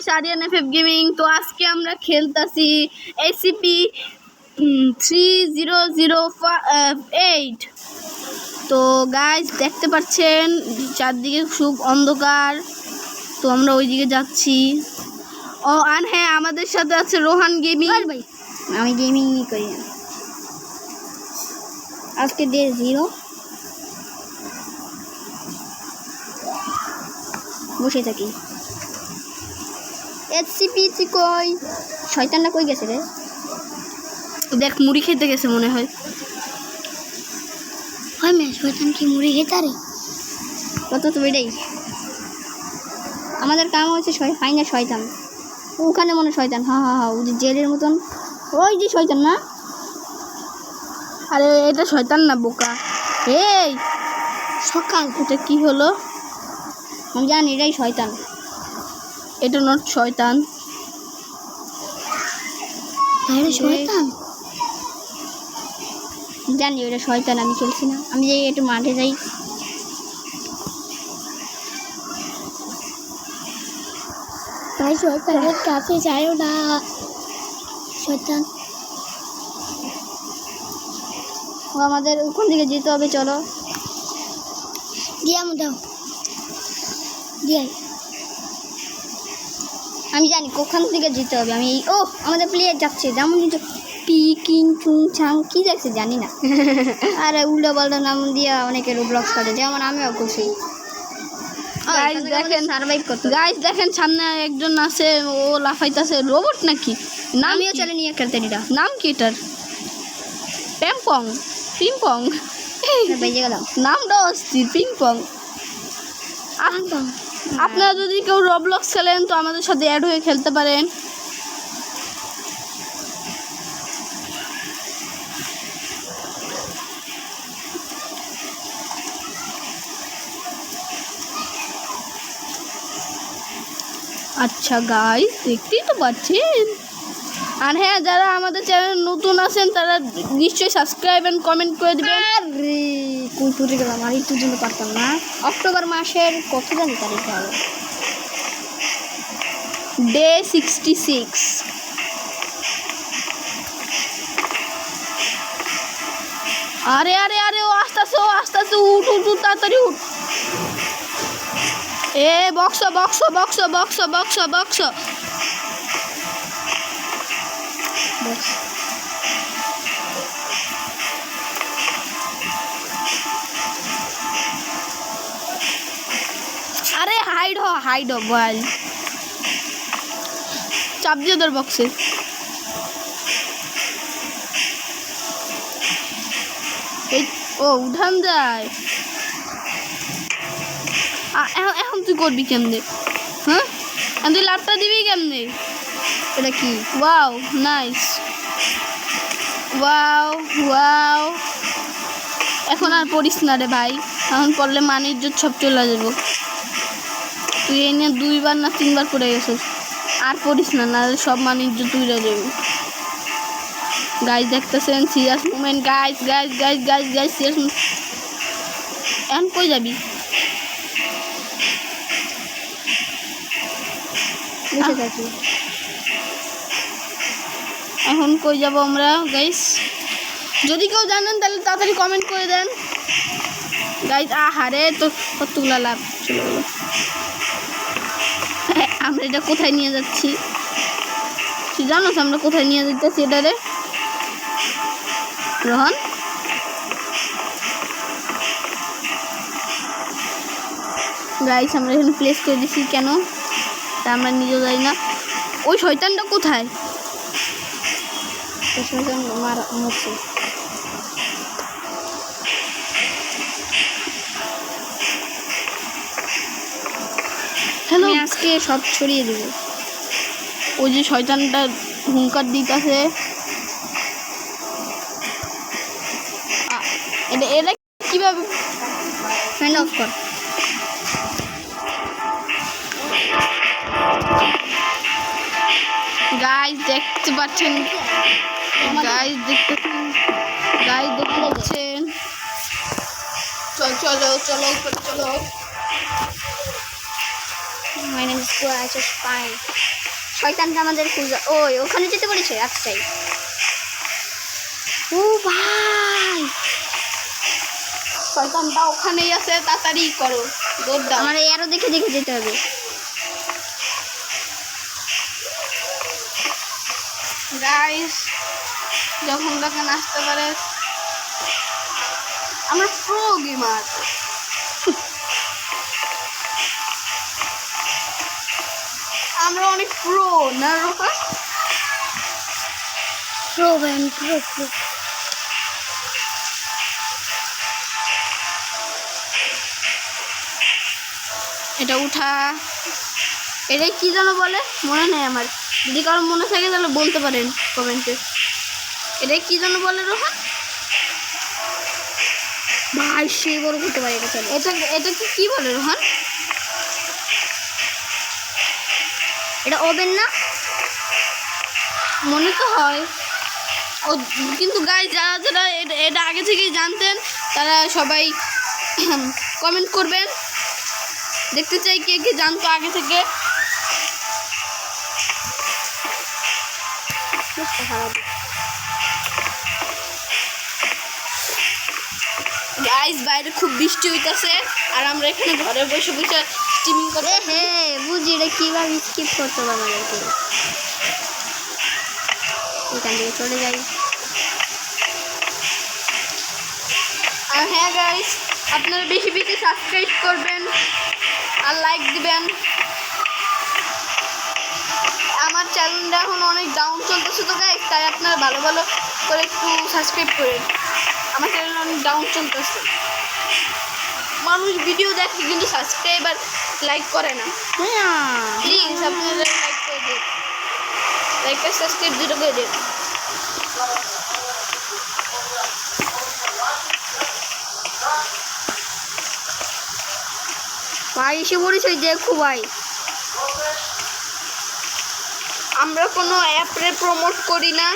Sarian FF gaming. তো আজকে আমরা খেলতেছি SCP-3008। তো গাইস দেখতে পাচ্ছেন চারদিকে খুব অন্ধকার, তো আমরা ওইদিকে যাচ্ছি। ও আর হ্যাঁ, আমাদের সাথে আছে রোহান গেমিং। ভাই আমি গেমিংই করি না, আজকে ডে 0 বসে থাকি। SCP তুই কই? শয়তানটা কই গেছে রে? দেখ মুড়ি খেতে গেছে মনে হয়। হয় না, শয়তান কি মুড়ি খেতে রে? কত তো এটাই আমাদের কাম হচ্ছে ফাইনা শয়তান। ওখানে মনে শয়তান, হা হা হা, ওই যে জেলের মতন, ওই যে শয়তান না? আরে এটা শয়তান না, বোকা। এই সকাল এটা কি হলো? আমি জানি এটাই শয়তান। এটা নট শয়তান, শয়তান জানি ওটা শয়তান। আমি চলছি না, আমি যাই একটু মাঠে যাই। তাই শয়তানের কাছে যাইও না, শয়তান। ও আমাদের ওখান থেকে যেতে হবে, চলো দিয়া দাও দিয়াই। আমি জানি কোখান থেকে যেতে হবে। আমি ও আমাদের প্লেয়ার যাচ্ছে, যেমন পিকিং চুং ছাং কি যাচ্ছে জানি না। আর উল্টো পাল্টা নাম দিয়ে অনেকে রোবলক্স করে, যেমন আমিও করছি। গাইস দেখেন সার্ভাইভ করতে। গাইস দেখেন সামনে একজন আছে, ও লাফাইতাছে। রোবট নাকি? আমিও চলে নিয়ে খেলতে নিটা। নাম কি এটার? প্যাংপং, পিংপং। বেজে গেল নামটা অস্থির, পিংপং। আপনারা যদি কেউ রবলক্স খেলেন তো আমাদের সাথে অ্যাড হয়ে খেলতে পারেন। আচ্ছা গাইস দেখতেই তো পাচ্ছেন। আর হ্যাঁ, যারা আমাদের চ্যানেল নতুন আছেন তারা নিশ্চয়ই সাবস্ক্রাইব এন্ড কমেন্ট করে দেবেন। আরে কোন টুরে গেলাম, আর একটু জন্য পারতাম না। অক্টোবর মাসের কত জানি তারিখে হবে? ডে 66। আরে আরে আরে ও আস্তে উঠ উঠ উঠ, তাড়াতাড়ি উঠ। এ box box box box box box. আরে হাইড হো বল, চাপ দিয়ে তোর বক্সে। এই ও উঠান যায়। এখন তুই করবি কেমনে? হ্যাঁ, এখন তুই লাভটা দিবি কেমনে? এটা কি? Wow nice, wow wow. এখন আর পড়িস না রে ভাই, এখন পড়লে মান ইজ্জত সব চলে যাবো। তুই এই নিয়ে 2বার না 3বার পড়ে গেছিস, আর পড়িস না, নাহলে সব মান ইজ্জত তুইরা যাবো। গাইস দেখতেছেন serious movement, guys guys guys guys guys serious. এখন কই যাবি? বসে থাকি। এখন কই যাব আমরা গাইস? যদি কেউ জানেন তাহলে তাড়াতাড়ি কমেন্ট করে দেন গাইস। আহারে তো কতগুলা লাভ চলে গেল। আমরা এটা কোথায় নিয়ে যাচ্ছি তুই জানোস? আমরা কোথায় নিয়ে যাচ্ছি এটা রে রোহন? গাইস আমরা এখানে প্লেস করে দিছি কেন তা আমরা নিজেও যাই না। ওই শয়তানটা কোথায়? হ্যালো, আজকে সব ছড়িয়ে দেব। ওই যে শয়তানটা হুঙ্কার দিতেছে, এটা কিভাবে? ফ্যান অফ কর। গাইস দেখতে পাচ্ছেন, গাইস দেখতে পাচ্ছেন। চলো চলো চলো চলো। মাই নেম ইজ কুয়াচাস ফাইন। শয়তানটা আমাদের খুঁজে ওই ওখানে যেতে বলেছে। আচ্ছা ও ভাই শয়তানটা ওখানেই আছে, তাড়াতাড়ি করো, দৌড় দাও। আমার এরও দেখে দেখে যেতে হবে। গাইস যখন তখন আসতে পারে, আমরা প্রো গেমার। আমরা অনেক প্রো না Rohan? Pro man pro pro. এটা উঠা, এটাই কি যেন বলে মনে নেই আমার, যদি কারো মনে থাকে তাহলে বলতে পারেন কমেন্টে। এটাই কি যেন বলে রোহন? ভাই সে বড় করতে পারে এটা চলে। এটা এটা কি বলে রোহন? এটা ওভেন না? মনে তো হয় ও, কিন্তু গাই যারা যারা এটা আগে থেকেই জানতেন তারা সবাই কমেন্ট করবেন, দেখতে চাই কে কে জানতো আগে থেকে। গাইস বাইরে খুব বৃষ্টি হইতাছে আর আমরা এখানে ঘরে বসে বসে স্ট্রিমিং করে। হে বুঝি এটা কীভাবে স্কিপ করতে হবে আমাদেরকে। এখান থেকে চলে যাই। আর হ্যাঁ গাইস, আপনারা বেশি বেশি সাবস্ক্রাইব করবেন আর লাইক দিবেন। আমার চ্যানেলটা এখন অনেক ডাউন চলতেছে তো গাইস, তাই আপনারা ভালো ভালো করে একটু সাবস্ক্রাইব করেন। আমার চ্যানেল অনেক ডাউন চলতেছে, মানুষ ভিডিও দেখে কিন্তু সাবস্ক্রাইব আর লাইক করে না। প্লিজ আপনারা লাইক করে দিন, লাইক আর সাবস্ক্রাইব দুটো করে দিন। ভাই এসে পড়েছে দেখো ভাই। আমরা কোনো অ্যাপে প্রমোট করি না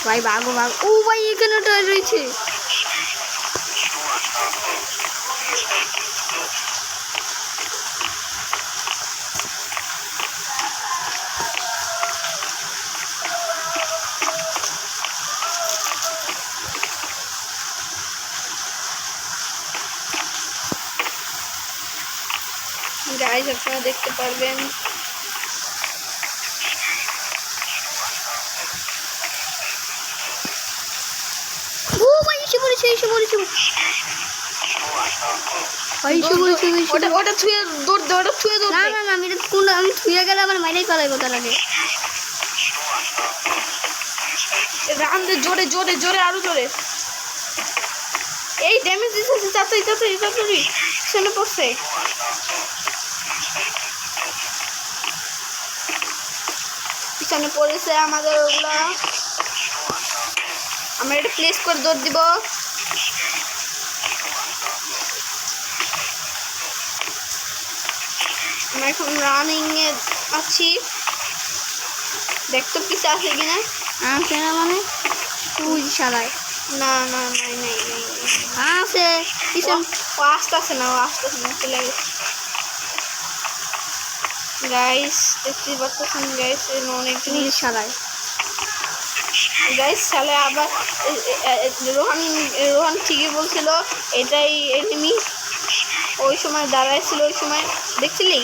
ভাই ভাগো ভাগ। ও ভাই এখানে রয়েছে। গাইস আপনারা দেখতে পারবেন। ও ভাই এসে পড়েছে এসে পড়েছে। ভাই এসে পড়েছে। ওটা ওটা ছুঁয়ে দৌড় দে, ওটা ছুঁয়ে দৌড় না দে। না না আমি এটা কোন আমি ছুঁয়ে গেলে আমার মাইনাই পালাইবো তার আগে। রান দে জোরে জোরে জোরে, আরো জোরে। এই ড্যামেজ দিতেছে, তাড়াতাড়ি তাড়াতাড়ি তাড়াতাড়ি সামনে পড়ছে। পিছনে পড়েছে আমাদের ওগুলা। আমরা এটা প্লেস করে দৌড় দিব। আমরা এখন রানিং এ আছি, দেখতো পিছে আছে কিনা। আছে না মানে তুই শালায়। না না নাই নাই নাই আছে পিছন। ও আসতেছে না, ও আসতেছে না, চলে গেছে। গাইস দেখতে পাচ্ছেন গাইস, অনেক তুই শালায়। গাইস সালে আবার রোহান রোহান ঠিকই বলছিল, এটাই এনিমি। ওই সময় দাঁড়াইছিল, ওই সময় দেখছিলি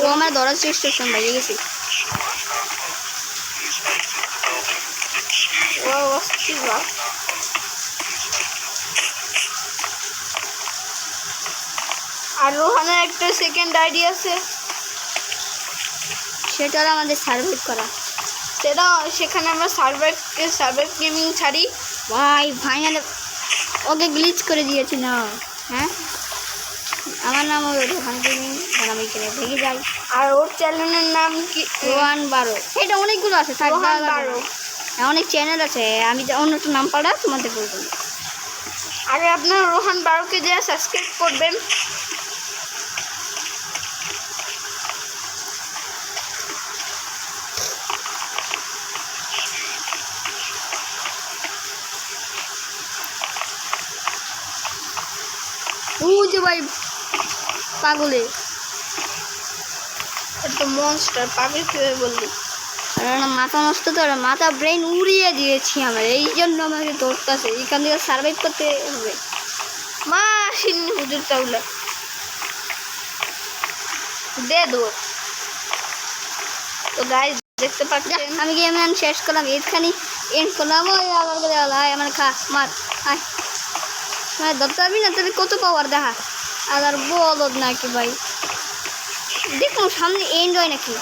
ও আমার ধরার চেষ্টা করছে, আমি বাইরে গেছি। ও অস্থির বাপ। আর রোহানের একটা সেকেন্ড আইডি আছে, সেটা হলো আমাদের সার্ভাইভ করা। সেটা সেখানে আমরা সার্ভাইভ গেমিং ছাড়ি। ভাই ফাইনালে ওকে গ্লিচ করে দিয়েছি না। হ্যাঁ আমার নাম ওই রোহান গেমিং, আর আমি এখানে ভেঙে যাই। আর ওর চ্যানেলের নাম কি? রোহান 12। এটা অনেকগুলো আছে, রোহান 12। অনেক চ্যানেল আছে, আমি অন্য একটা নাম পাড়া তোমাদের বলবো। আগে আপনার রোহান 12কে যা সাবস্ক্রাইব করবেন। ও যে ভাই পাগলে একটা মনস্টার পাগল কিভাবে বললি? আর না মাথা নষ্ট তো আর মাথা ব্রেন উড়িয়ে দিয়েছি আমার, এই জন্য আমাকে দৌড়তেছে, এইখান থেকে সার্ভাইভ করতে হবে। মা সিন্নি হুজুর চাউলা দে দৌড়। তো গাইস দেখতে যা, পাচ্ছেন আমি গেম শেষ করলাম, এইখানে এন্ড করলাম। ওই আবার করে আয় আমার খা মার আয়, মানে ধরতে পারবি না, তুমি কত পাওয়ার দেখা আর বলদ নাকি ভাই, দেখুন সামনে এন্ড হয় নাকি,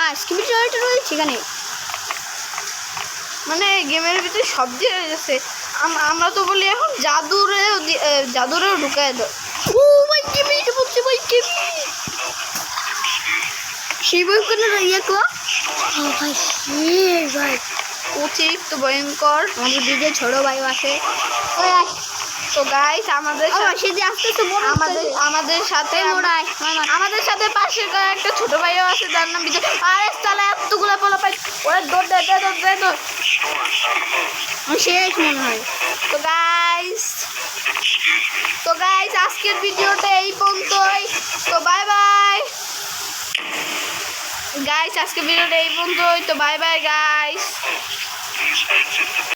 আর স্কিপিট রয়েছে সেখানে। মানে গেমের ভিতরে সব দিয়ে হয়ে গেছে। আমরা তো বলি এখন জাদুরেও ঢুকায় দাও। ও ভাই কেমিট বলছে ভাই, কেমিট সেই বই কোনো ইয়ে কো ভাই, সে ভাই অতিরিক্ত ভয়ঙ্কর। আমাদের দিদি ছোট ভাইও আছে। ওই আয় তো গাইস আমাদের সে যে আস্তে আস্তে বড় আমাদের সাথে আমাদের সাথে পাশের ঘরে একটা ছোট ভাইও আছে, যার নাম বিজয়। আরে তাহলে এতগুলো পোলা পাই, ওরা দৌড় দে দৌড় দে দৌড়। শেষ মনে হয়। তো গাইস আজকের ভিডিওটা এই পর্যন্তই। তো বাই বাই গাইস, আজকের ভিডিওটা এই পর্যন্তই। তো বাই বাই গাইস।